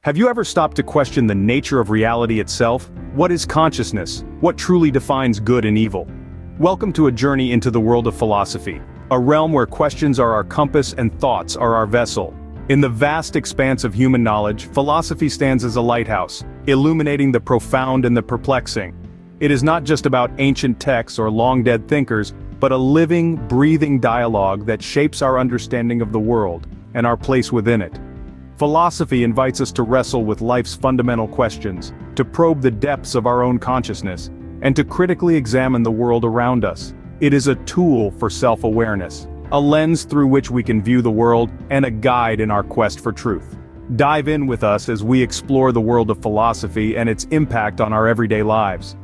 Have you ever stopped to question the nature of reality itself? What is consciousness? What truly defines good and evil? Welcome to a journey into the world of philosophy, a realm where questions are our compass and thoughts are our vessel. In the vast expanse of human knowledge, philosophy stands as a lighthouse, illuminating the profound and the perplexing. It is not just about ancient texts or long-dead thinkers, but a living, breathing dialogue that shapes our understanding of the world and our place within it. Philosophy invites us to wrestle with life's fundamental questions, to probe the depths of our own consciousness, and to critically examine the world around us. It is a tool for self-awareness, a lens through which we can view the world, and a guide in our quest for truth. Dive in with us as we explore the world of philosophy and its impact on our everyday lives.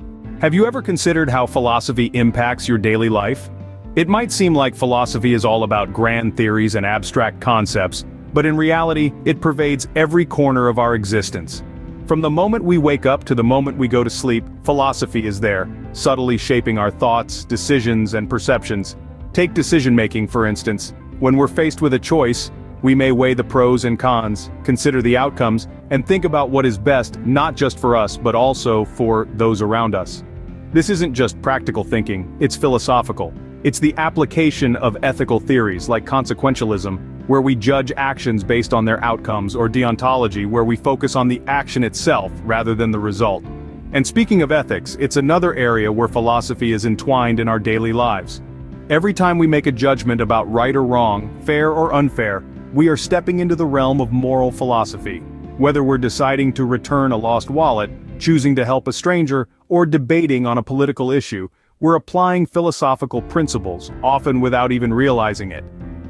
Have you ever considered how philosophy impacts your daily life? It might seem like philosophy is all about grand theories and abstract concepts, but in reality, it pervades every corner of our existence. From the moment we wake up to the moment we go to sleep, philosophy is there, subtly shaping our thoughts, decisions, and perceptions. Take decision-making, for instance. When we're faced with a choice, we may weigh the pros and cons, consider the outcomes, and think about what is best not just for us but also for those around us. This isn't just practical thinking, it's philosophical. It's the application of ethical theories like consequentialism, where we judge actions based on their outcomes, or deontology, where we focus on the action itself rather than the result. And speaking of ethics, it's another area where philosophy is entwined in our daily lives. Every time we make a judgment about right or wrong, fair or unfair, we are stepping into the realm of moral philosophy. Whether we're deciding to return a lost wallet, choosing to help a stranger, or debating on a political issue, we're applying philosophical principles, often without even realizing it.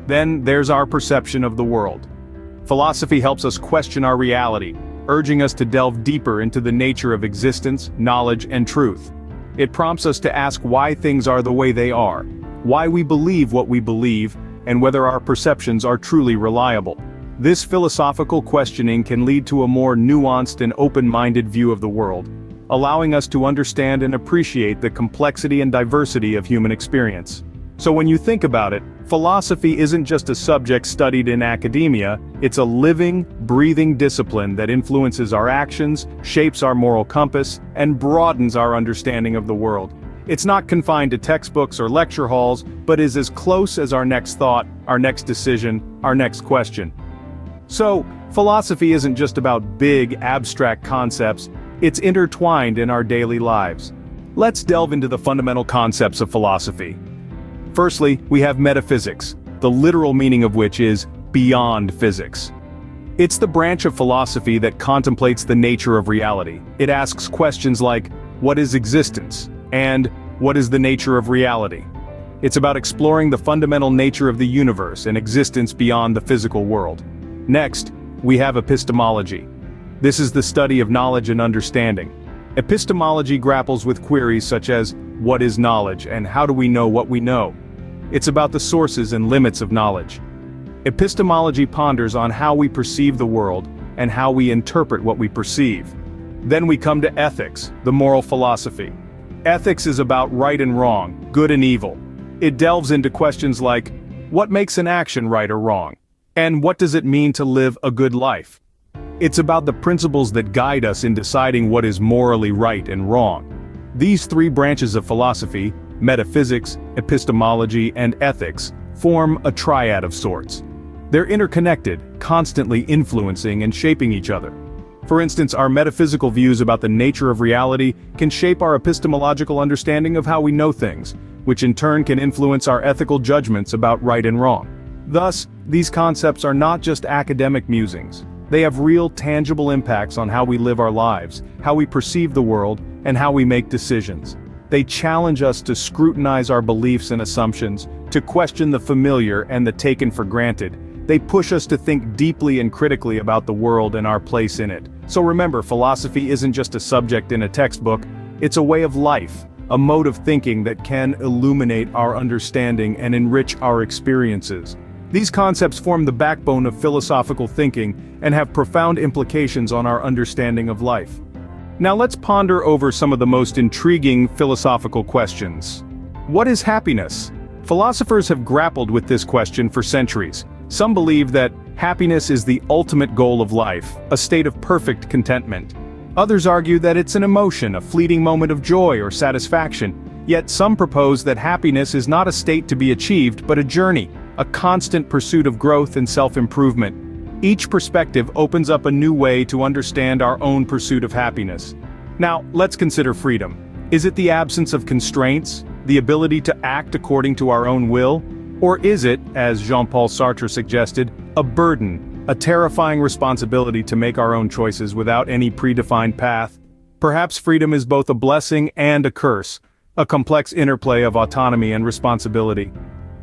Then there's our perception of the world. Philosophy helps us question our reality, urging us to delve deeper into the nature of existence, knowledge, and truth. It prompts us to ask why things are the way they are, why we believe what we believe, and whether our perceptions are truly reliable. This philosophical questioning can lead to a more nuanced and open-minded view of the world, allowing us to understand and appreciate the complexity and diversity of human experience. So when you think about it, philosophy isn't just a subject studied in academia, it's a living, breathing discipline that influences our actions, shapes our moral compass, and broadens our understanding of the world. It's not confined to textbooks or lecture halls, but is as close as our next thought, our next decision, our next question. So, philosophy isn't just about big, abstract concepts, it's intertwined in our daily lives. Let's delve into the fundamental concepts of philosophy. Firstly, we have metaphysics, the literal meaning of which is beyond physics. It's the branch of philosophy that contemplates the nature of reality. It asks questions like, what is existence? And, what is the nature of reality? It's about exploring the fundamental nature of the universe and existence beyond the physical world. Next, we have epistemology. This is the study of knowledge and understanding. Epistemology grapples with queries such as, what is knowledge and how do we know what we know? It's about the sources and limits of knowledge. Epistemology ponders on how we perceive the world and how we interpret what we perceive. Then we come to ethics, the moral philosophy. Ethics is about right and wrong, good and evil. It delves into questions like, what makes an action right or wrong? And what does it mean to live a good life? It's about the principles that guide us in deciding what is morally right and wrong. These three branches of philosophy, metaphysics, epistemology, and ethics, form a triad of sorts. They're interconnected, constantly influencing and shaping each other. For instance, our metaphysical views about the nature of reality can shape our epistemological understanding of how we know things, which in turn can influence our ethical judgments about right and wrong. Thus, these concepts are not just academic musings. They have real, tangible impacts on how we live our lives, how we perceive the world, and how we make decisions. They challenge us to scrutinize our beliefs and assumptions, to question the familiar and the taken for granted. They push us to think deeply and critically about the world and our place in it. So remember, philosophy isn't just a subject in a textbook, it's a way of life, a mode of thinking that can illuminate our understanding and enrich our experiences. These concepts form the backbone of philosophical thinking and have profound implications on our understanding of life. Now let's ponder over some of the most intriguing philosophical questions. What is happiness? Philosophers have grappled with this question for centuries. Some believe that happiness is the ultimate goal of life, a state of perfect contentment. Others argue that it's an emotion, a fleeting moment of joy or satisfaction. Yet some propose that happiness is not a state to be achieved but a journey, a constant pursuit of growth and self-improvement. Each perspective opens up a new way to understand our own pursuit of happiness. Now, let's consider freedom. Is it the absence of constraints, the ability to act according to our own will? Or is it, as Jean-Paul Sartre suggested, a burden, a terrifying responsibility to make our own choices without any predefined path? Perhaps freedom is both a blessing and a curse, a complex interplay of autonomy and responsibility.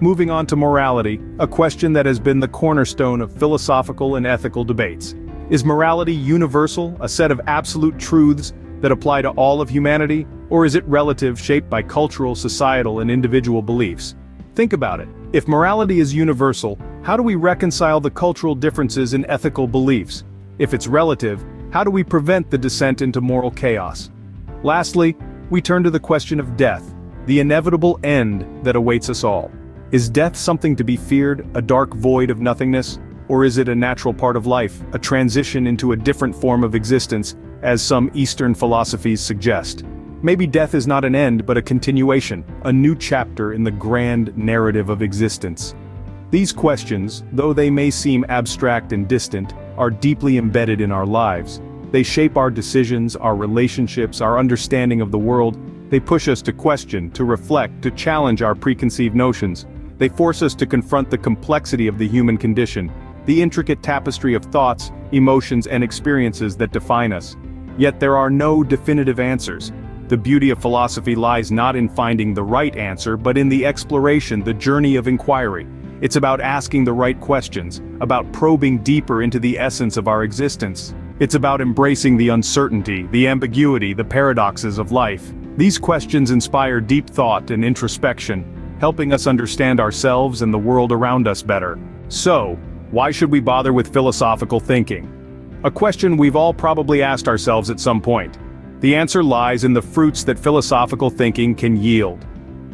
Moving on to morality, a question that has been the cornerstone of philosophical and ethical debates. Is morality universal, a set of absolute truths that apply to all of humanity, or is it relative, shaped by cultural, societal, and individual beliefs? Think about it. If morality is universal, how do we reconcile the cultural differences in ethical beliefs? If it's relative, how do we prevent the descent into moral chaos? Lastly, we turn to the question of death, the inevitable end that awaits us all. Is death something to be feared, a dark void of nothingness? Or is it a natural part of life, a transition into a different form of existence, as some Eastern philosophies suggest? Maybe death is not an end but a continuation, a new chapter in the grand narrative of existence. These questions, though they may seem abstract and distant, are deeply embedded in our lives. They shape our decisions, our relationships, our understanding of the world. They push us to question, to reflect, to challenge our preconceived notions. They force us to confront the complexity of the human condition, the intricate tapestry of thoughts, emotions, and experiences that define us. Yet there are no definitive answers. The beauty of philosophy lies not in finding the right answer but in the exploration, the journey of inquiry. It's about asking the right questions, about probing deeper into the essence of our existence. It's about embracing the uncertainty, the ambiguity, the paradoxes of life. These questions inspire deep thought and introspection, helping us understand ourselves and the world around us better. So, why should we bother with philosophical thinking? A question we've all probably asked ourselves at some point. The answer lies in the fruits that philosophical thinking can yield.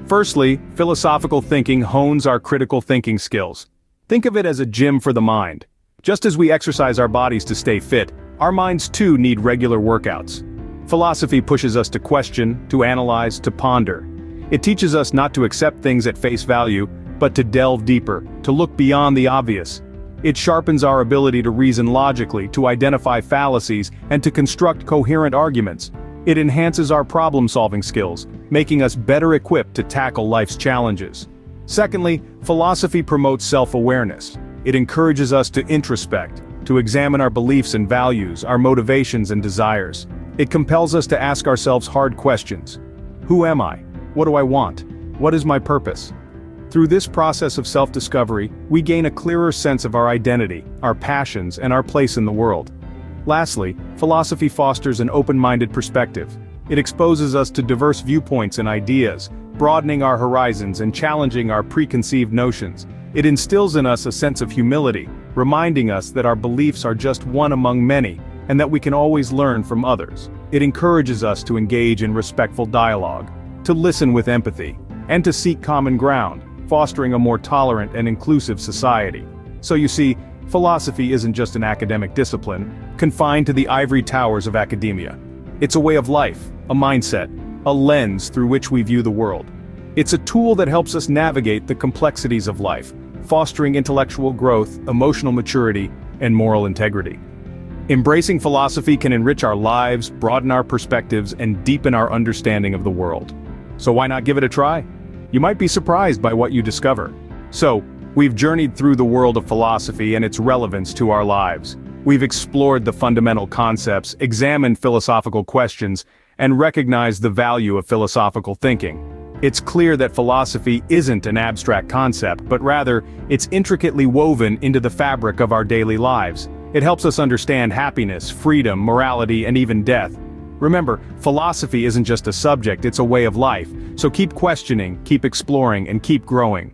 Firstly, philosophical thinking hones our critical thinking skills. Think of it as a gym for the mind. Just as we exercise our bodies to stay fit, our minds too need regular workouts. Philosophy pushes us to question, to analyze, to ponder. It teaches us not to accept things at face value, but to delve deeper, to look beyond the obvious. It sharpens our ability to reason logically, to identify fallacies, and to construct coherent arguments. It enhances our problem-solving skills, making us better equipped to tackle life's challenges. Secondly, philosophy promotes self-awareness. It encourages us to introspect, to examine our beliefs and values, our motivations and desires. It compels us to ask ourselves hard questions. Who am I? What do I want? What is my purpose? Through this process of self-discovery, we gain a clearer sense of our identity, our passions, and our place in the world. Lastly, philosophy fosters an open-minded perspective. It exposes us to diverse viewpoints and ideas, broadening our horizons and challenging our preconceived notions. It instills in us a sense of humility, reminding us that our beliefs are just one among many, and that we can always learn from others. It encourages us to engage in respectful dialogue, to listen with empathy, and to seek common ground, fostering a more tolerant and inclusive society. So you see, philosophy isn't just an academic discipline, confined to the ivory towers of academia. It's a way of life, a mindset, a lens through which we view the world. It's a tool that helps us navigate the complexities of life, fostering intellectual growth, emotional maturity, and moral integrity. Embracing philosophy can enrich our lives, broaden our perspectives, and deepen our understanding of the world. So why not give it a try? You might be surprised by what you discover. So, we've journeyed through the world of philosophy and its relevance to our lives. We've explored the fundamental concepts, examined philosophical questions, and recognized the value of philosophical thinking. It's clear that philosophy isn't an abstract concept, but rather, it's intricately woven into the fabric of our daily lives. It helps us understand happiness, freedom, morality, and even death. Remember, philosophy isn't just a subject, it's a way of life. So keep questioning, keep exploring, and keep growing.